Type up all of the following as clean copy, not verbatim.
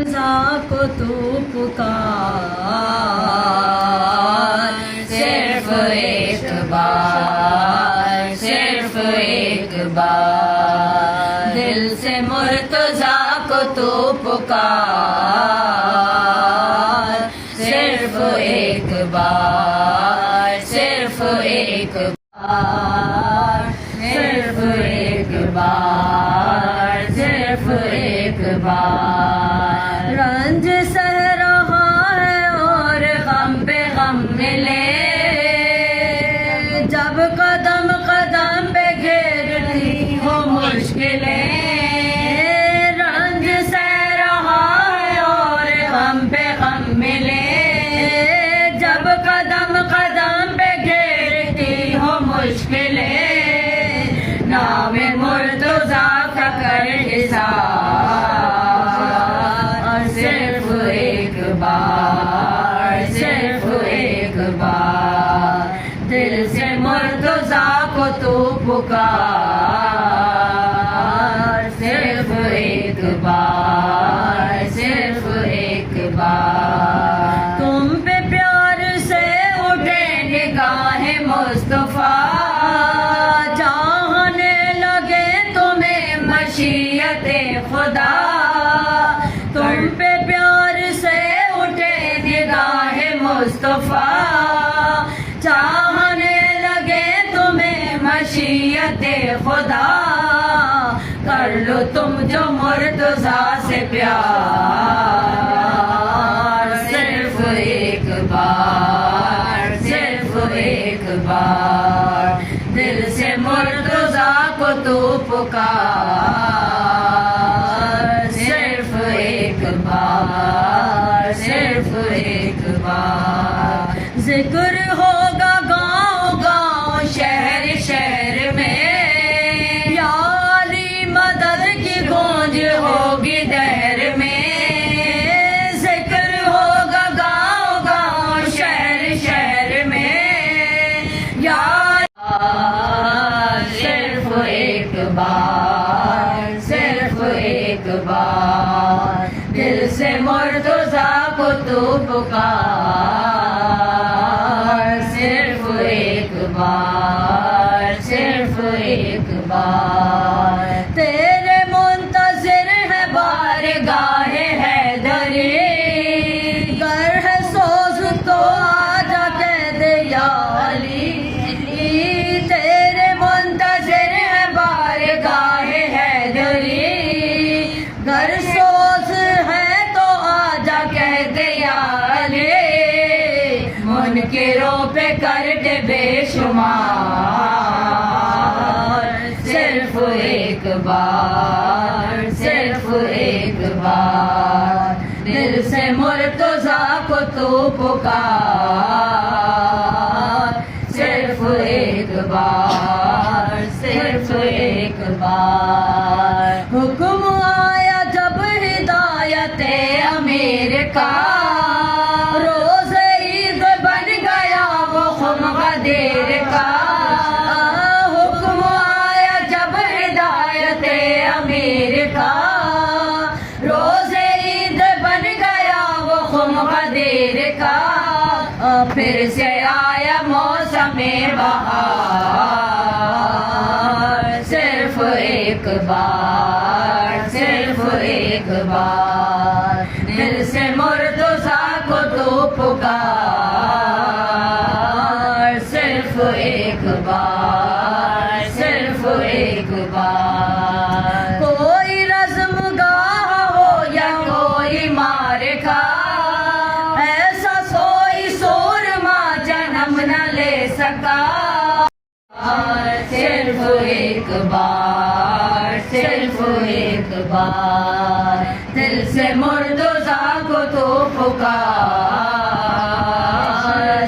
को तू पुकार, सिर्फ एक बार, सिर्फ एक बार। दिल से मुर्तज़ा को तू पुकार, सिर्फ एक बार, सिर्फ एक बार, सिर्फ एक बार, सिर्फ एक बार। रंज सह रहा है और गम पे गम मिले, जब कदम कदम पे घेरती हो मुश्किलें। रंज सह रहा है और गम पे गम मिले, जब कदम कदम पे घेरती हो मुश्किलें। नाम मुर्तज़ा का कर हिसार, सिर्फ एक बार, सिर्फ एक बार। दिल से मुर्तज़ा को तू पुकार, सिर्फ एक बार, सिर्फ एक बार। तुम पे प्यार से उठे निगाहे मुस्तफा, चाहने लगे तुम्हें मशीयते खुदा। तुम पे प्यार से उठे निगाहे मुस्तफा, चाहने लगे तुम्हें मशीयते खुदा। कर लो तुम जो मुर्तज़ा से प्यार, सिर्फ एक बार, सिर्फ एक बार। दिल से मुर्तज़ा को तू पुकार, सिर्फ एक बार, सिर्फ एक बार। जिक्र होगा गाँव गाँव शहर शहर में, या अली मदद की गूंज होगी दहर में। जिक्र होगा गाँव गाँव शहर शहर में, या सिर्फ एक बार, सिर्फ एक बार। दिल से मुर्तज़ा को तू पुकार, सिर्फ एक बार, सिर्फ एक बार। तेरे मुंतज़िर है बारगाहे हैदरी, गर है सोज तो आजा कह दे या अली। तेरे मुंतज़िर है बारगाहे हैदरी, गर सोज है तो आजा कह दे या अली। मुनकिरों पे कर दे बेशुमार, सिर्फ एक बार, सिर्फ एक बार। दिल से मुर्तज़ा को तू पुकार, सिर्फ एक बार, सिर्फ एक बार। हुक्म आया जब हिदायते अमीर का, रोज़े ईद बन गया वो खुमगदीर का। हुक्म आया जब हिदायते अमीर का, रोज़े ईद बन गया वो खुमगदीर का। फिर से आया मौसमे बहार, सिर्फ एक बार, सिर्फ एक बार। दिल से मुर्तज़ा को तू पुकार, सिर्फ एक बार, सिर्फ एक बार। कोई रज़्मगाह हो या कोई मारका, ऐसा सोई सूरमा जन्म न ले सका। सिर्फ एक बार, सिर्फ एक बार। दिल से मुर्तज़ा को तू पुकार,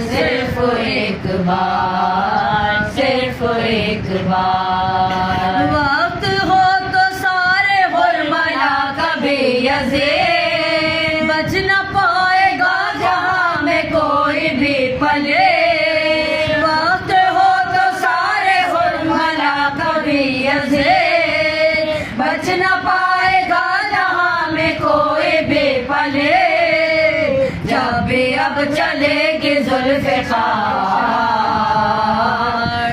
सिर्फ एक बार, सिर्फ एक बार। वक्त हो तो सारे हुरमया कभी यज़ीद, बच न पाएगा जहाँ में कोई भी पले। वक्त हो तो सारे हुरमया कभी यज़ीद, बच न पाएगा जहाँ में कोई भी अब चलेगी जुल्फ़िकार।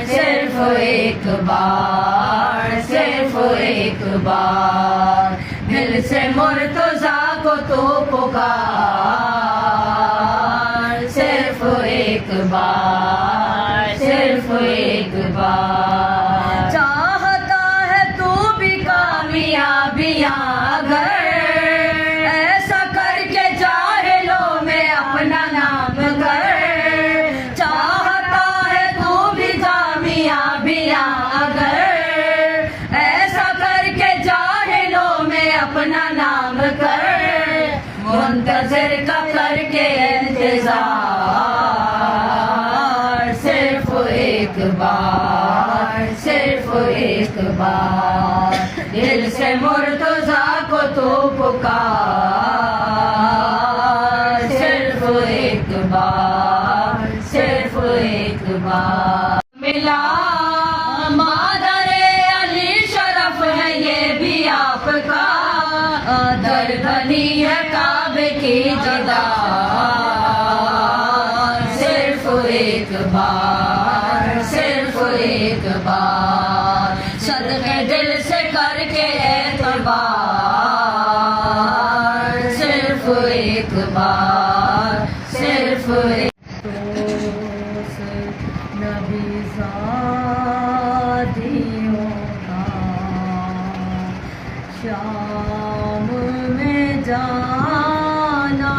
सिर्फ एक बार, सिर्फ एक बार दिल से मुर्तज़ा को तू पुकार। सिर्फ एक बार, सिर्फ एक बार। चाहता है तू भी कामयाबियां अगर, ऐसा करके जाहिलों में अपना नाम कर। चाहता है तू भी कामयाबियां अगर, ऐसा करके जाहिलों में अपना नाम कर। मुंतज़िर का करके इंतज़ार। सिर्फ एक बार, सिर्फ एक बार दिल से मुर्तज़ा को तू पुकार। सिर्फ एक बार, सिर्फ एक बार। मिला मादरे अली शरफ है ये भी आपका, दरबनी है काबे की दीदार। सिर्फ एक बार, सिर्फ एक बार सदके दिल से करके एतबार। सिर्फ एक बार, सिर्फ एक नबी ज़ादियों का शाम में जाना।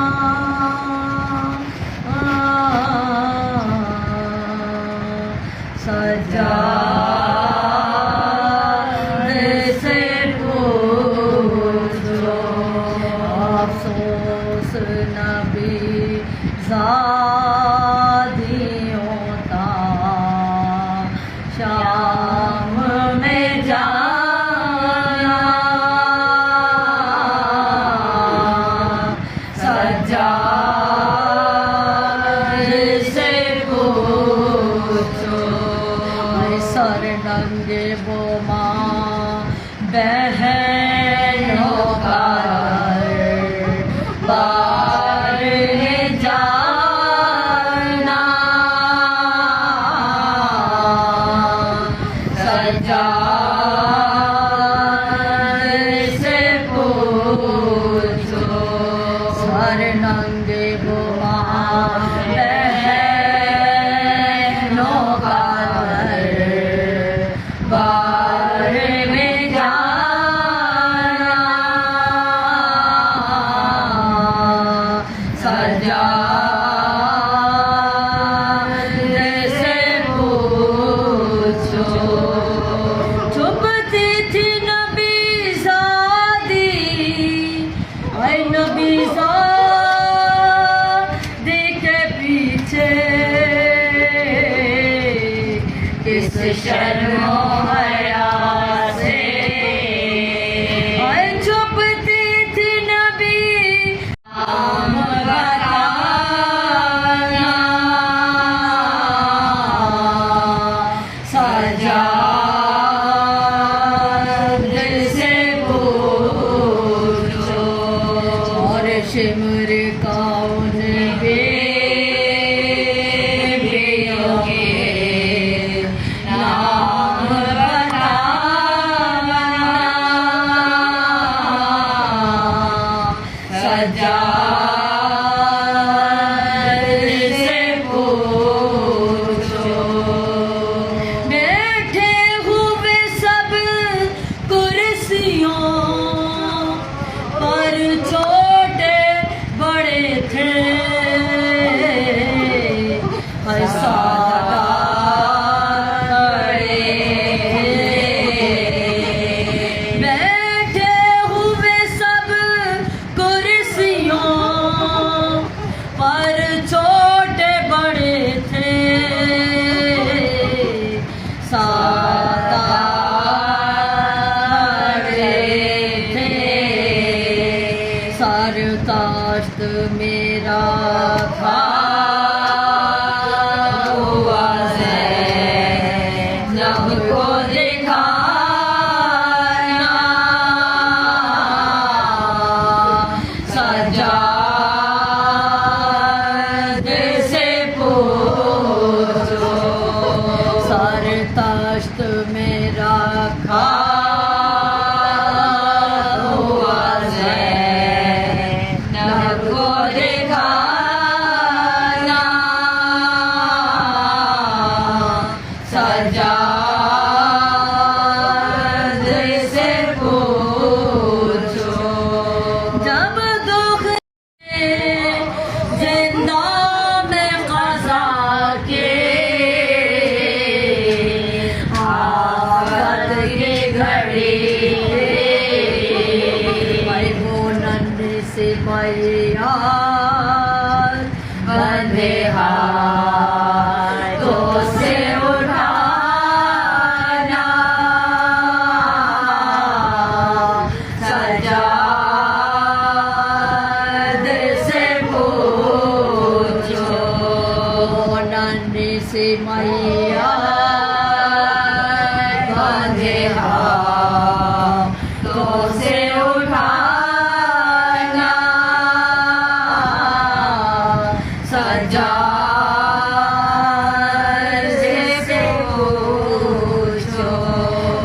सजाद से पूछो अफसोस नबी ज़ादियों का शाम में जाना। सजाद से पूछो सर नंगे वो माँ बहनों का बार जाना। सजाद से पूछो सर नंगे वो माँ बहनों का बार में जाना। सजाद से पूछो छुपती थी नबी ज़ादी। ऐ नबी ज़ादी के पीछे किस शर्मो हया से छुपती थी नबी नाम बताना। सजाद से पूछो और शिमर कौन बेबियों के नाम बताना। सजाद से पूछो बैठे हुए सब कुर्सियों पर छोटे बड़े थे। बैठे हुए सब कुर्सियों पर छोटे बड़े थे। सारे थे सर काश्त मेरा था हुआ ज़ैनब को दिखाना। सजाद मैया बंधे हाथों से उठाना, सजाद से पूछो नन्ही सी मैया बंधे हाथों से उठाना, सजाद से पूछो।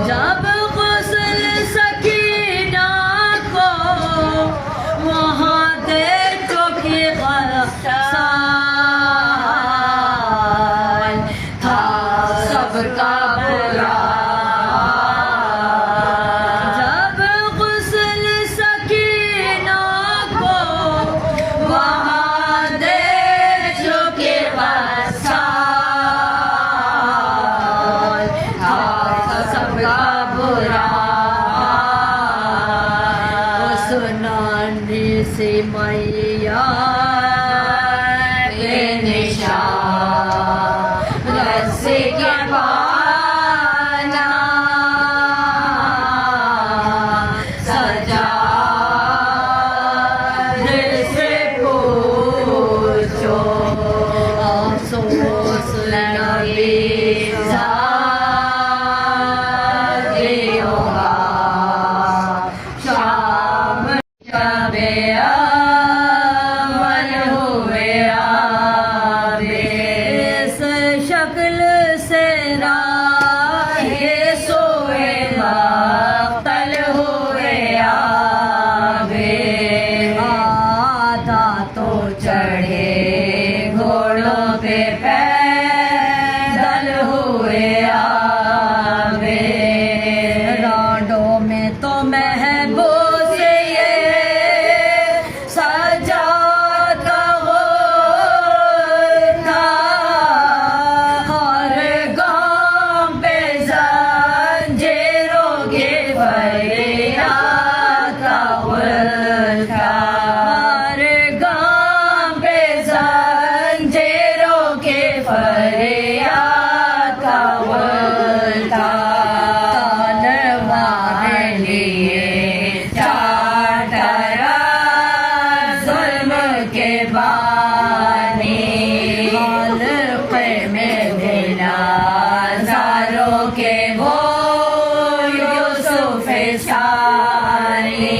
जब गुस्ल सकीना को वहाँ दे चुकी गसान था सबका बुरा। जब गुस्ल सकीना को वहाँ दे चुकी गसान था सबका बुरा। उस नानी सी मैया के निशान रस्सी के पाना, सजाद से पूछो अफसोस नबी ज़ाते होगा शाम जबे अमल हुए आबे। इस शक्ल से राहे सोए मख्तल हुए आबे। आधा तो चढ़े घोड़ों पे पैदल हुए आबे। राडों में तो महबूब से ये सजाता होता, हर गांव पे जंजीरों के फरियाद होता, हर गांव पे जंजीरों के फरियाद होता। तलवार लिए चार तरफ जुल्म के बानी, हल्के में ज़ारों के वो यूसुफ शानी।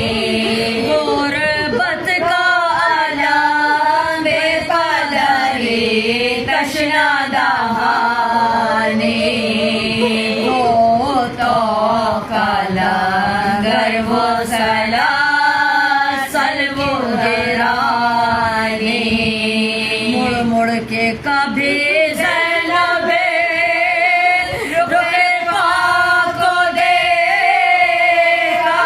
गुरबत का आलम बेकदरी तशना दहानी, वो तो कलंगर वो सलासल वो गिरानी। मुड़ मुड़ के कभी ज़ैनबे रुके पाक को देखा,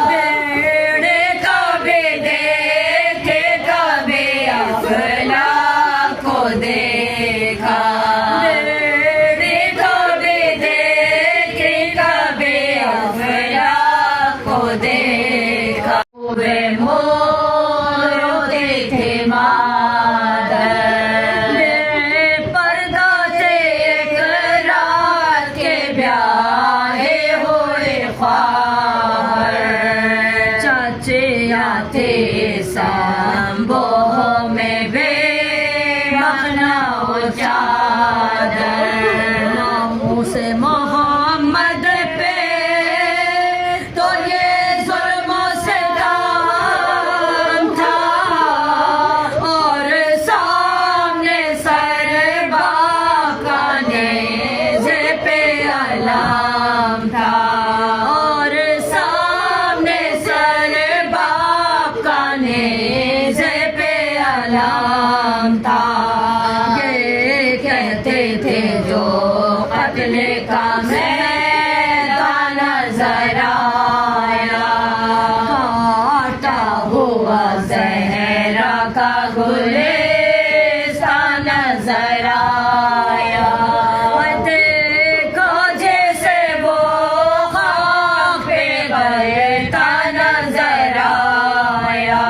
बेड़े कभी देखे कभी अफलाक को देखा, बेड़े कभी देखे कभी अफलाक को देखा। वे मोर देखे मादर बेपर्दा से एक रात के ब्याहे हुए ख्वार। चाचे आते सांबो में बेमखना हो चादर। नामों से मोहम्मद पे तो ये जुल्मों से दाम था, और सामने सर बाका नेज़े पे अलाम था, और सामने सर बाका नेज़े पे अलाम था। ये कहते थे जो कत्ले का मैदान नज़र आया, काटा हुआ ज़हरा का गुलिस्तान नज़र आया। देखो जैसे वो खाक पे गए ता नज़र आया।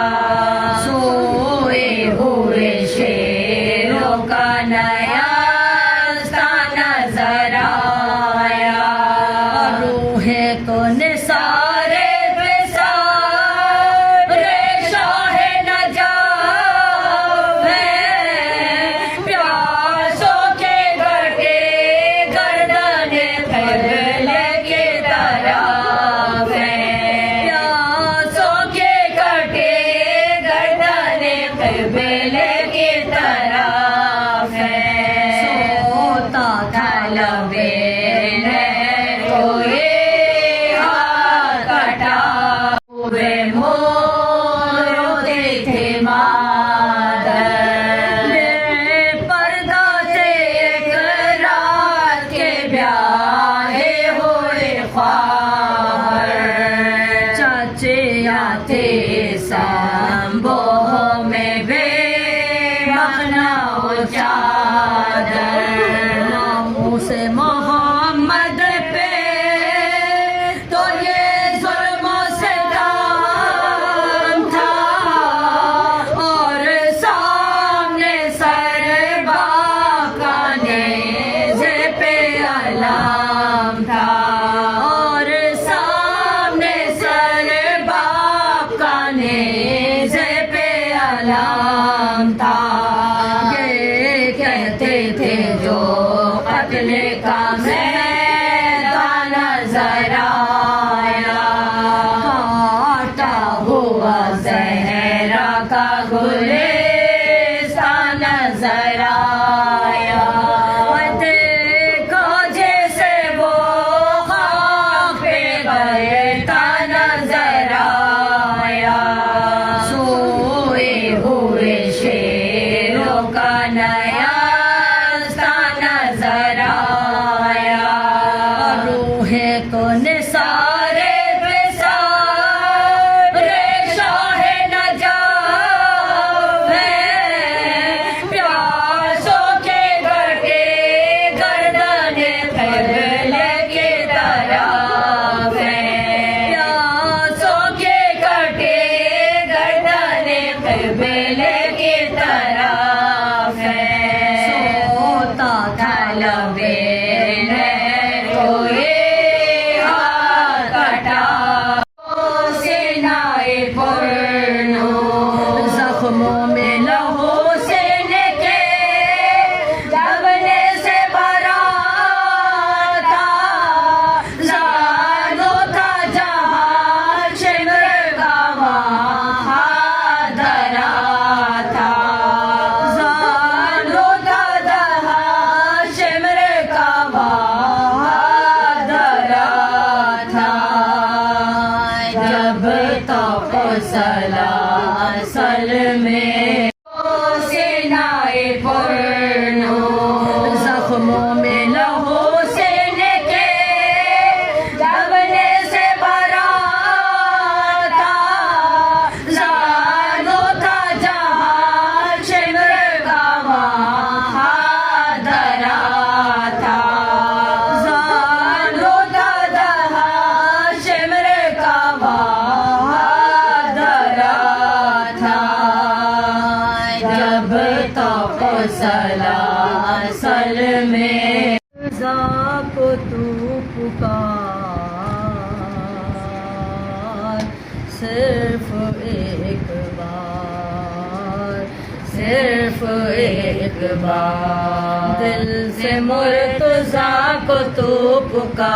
नाम था। ये कहते थे जो कत्ले का मैदान नजर आया, काटा हुआ ज़हरा का गुलिस्तान नजर आया। देखो जैसे वो खाक पे गए था नजर आया, सोए हुए शेरों का नया स्थान नजर आया। रूहे को निसारे बेले की तरफ है, सोता था लबे कोई हाथ कटा, सिनाए पुरनो जख्मों में लहू से निके दबने से भरा था, जानो था जहाँ शिमर का वहाँ धरा था, जानो था जहाँ शिमर का वहाँ धरा था। जब तक सलासल में सिनाए पुरनो जख्मों में लहू से निके दबने से भरा था, जानो था जहाँ शिमर का वहाँ धरा था, जानो था जहाँ शिमर का वहाँ धरा था। जब तक सलासल में को तू पुकार, सिर्फ एक बार, सिर्फ एक बार, दिल से मुर्तज़ा को तू पुकार,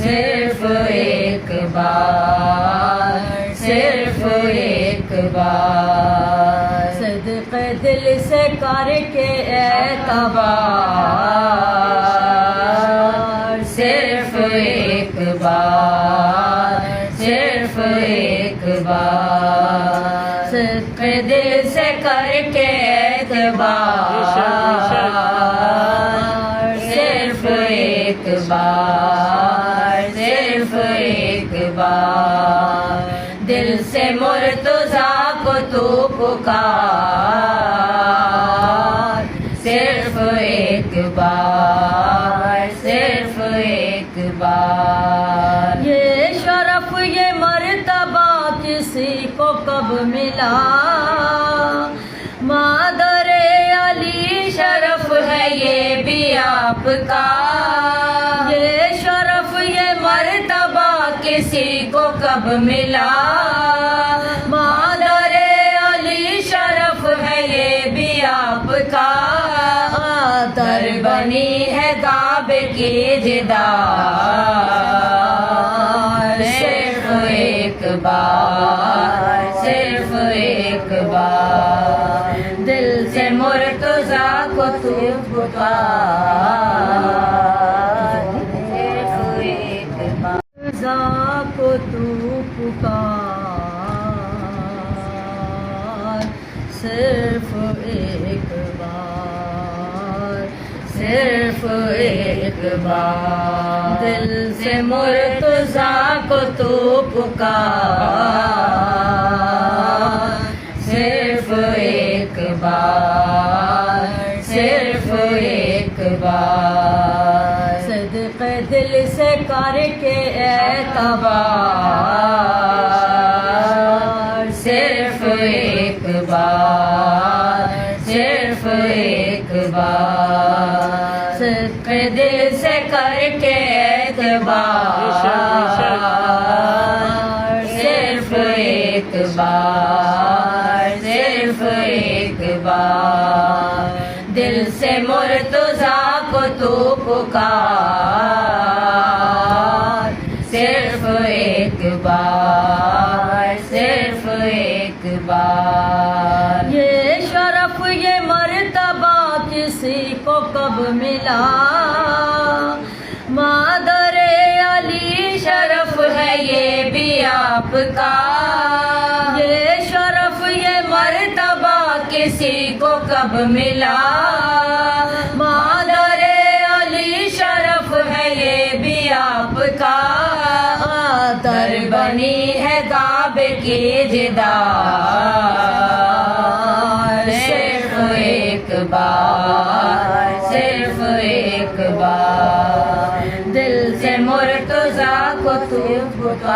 सिर्फ एक बार, सिर्फ एक बार, सदक़े दिल से करके एतबार, सिर्फ एक बार, सिर्फ एक बार, सदक़े दिल से करके एतबार, सिर्फ एक बार, सिर्फ एक बार, दिल से मुर्तज़ा को तू पुकार, सिर्फ एक बार, सिर्फ एक बार। ये शरफ ये मर्तबा किसी को कब मिला, मादरे अली शरफ है ये भी आपका, ये शरफ ये मर्तबा किसी को कब मिला, मादरे अली शरफ है ये भी आपका, दर बनी है काबे की जिदार, सिर्फ एक बार, सिर्फ एक बार, दिल से मुर्तज़ा को तू पुकार, सिर्फ एक बार, मुर्तज़ा को तू पुकार, सिर्फ एक बार, सिर्फ एक बार, दिल से मुर्तज़ा को तू पुकार, सिर्फ एक बार, सिर्फ एक बार, सदक़े दिल से करके एतबार, सिर्फ एक बार, सिर्फ एक बार, सदक़े दिल से करके एतबार, सिर्फ सिर्फ एक बार, सिर्फ एक बार, दिल से मुर्तज़ा को तू पुकार। सिर्फ एक बार, सिर्फ एक बार। ये शरफ ये मर्तबा किसी को कब मिला, मादरे अली शरफ है ये भी आपका। ये शरफ ये मर्तबा किसी को कब मिला, मादरे अली शरफ है ये भी आपका। तर बनी है काबे की जिदार। सिर्फ एक बार, सिर्फ एक बार, दिल से मुर्तज़ा को तू पुकार।